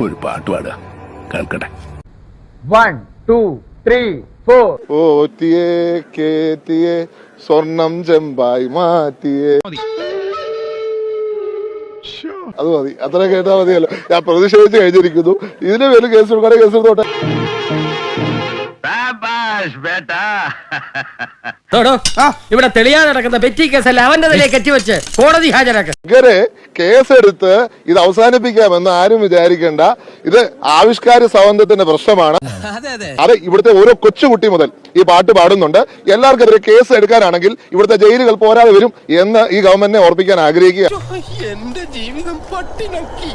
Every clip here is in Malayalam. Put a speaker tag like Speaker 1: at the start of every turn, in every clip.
Speaker 1: ഇപ്പൊ ഒരു പാട്ട് പാടുക കേൾക്കട്ടെ.
Speaker 2: 1 2 3 4
Speaker 3: ഓറ്റിയെ കേറ്റിയെ സ്വർണം ചെമ്പായി മാറ്റിയേ. അത് മതി, അത്ര കേട്ടാ മതിയല്ലോ. ഞാൻ പ്രതിഷേധിച്ച് കഴിഞ്ഞിരിക്കുന്നു. ഇതിന് പേര് കേസ് കൊടുക്കാതെ കേസ് എടുത്തോട്ടെ.
Speaker 2: ഇവിടെ തെളിയാൻ നടക്കുന്ന പെറ്റി കേസല്ല അവന്റെ നിലയിൽ കെട്ടിവെച്ച് കോടതി ഹാജരാക്കുക.
Speaker 3: ഇങ്ങനെ കേസെടുത്ത് ഇത് അവസാനിപ്പിക്കാമെന്ന് ആരും വിചാരിക്കേണ്ട. ഇത് ആവിഷ്കാര സ്വാതന്ത്ര്യത്തിന്റെ പ്രശ്നമാണ്. അത് ഇവിടുത്തെ ഓരോ കൊച്ചുകുട്ടി മുതൽ ഈ പാട്ട് പാടുന്നുണ്ട്. എല്ലാവർക്കെതിരെ കേസ് എടുക്കാനാണെങ്കിൽ ഇവിടുത്തെ ജയിലുകൾ പോരാതെ വരും എന്ന് ഈ ഗവൺമെന്റിനെ ഓർപ്പിക്കാൻ ആഗ്രഹിക്കുക.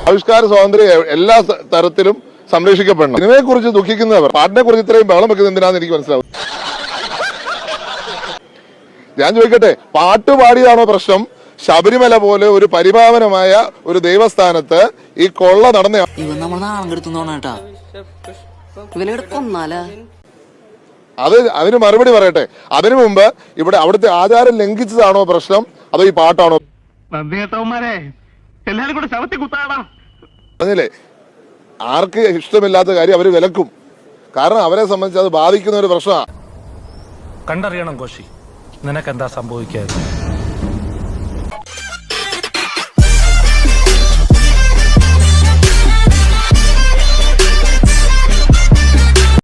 Speaker 3: ആവിഷ്കാര സ്വാതന്ത്ര്യം എല്ലാ തരത്തിലും സംരക്ഷിക്കപ്പെടണം. സിനിമയെ കുറിച്ച് ദുഃഖിക്കുന്നവർ പാട്ടിനെ കുറിച്ച് ഇത്രയും ബഹളം വെക്കുന്നത് എന്തിനാന്ന് എനിക്ക് മനസ്സിലാവും. ഞാൻ ചോദിക്കട്ടെ, പാട്ട് പാടിയാണോ പ്രശ്നം? ശബരിമല പോലെ ഒരു പരിപാവനമായ ഒരു ദൈവസ്ഥാനത്ത് ഈ കൊള്ള നടന്ന അതിന് മറുപടി പറയട്ടെ. അതിനു മുമ്പ് ഇവിടെ അവിടുത്തെ ആചാരം ലംഘിച്ചതാണോ പ്രശ്നം, അതോ ഈ പാട്ടാണോ? പറഞ്ഞില്ലേ, ആർക്ക് ഇഷ്ടമില്ലാത്ത കാര്യം അവര് വിലക്കും. കാരണം അവരെ സംബന്ധിച്ച് അത് ബാധിക്കുന്ന ഒരു പ്രശ്നമാണ്.
Speaker 4: കണ്ടറിയണം കോശി, നിനക്കെന്താ സംഭവിക്കാതെ.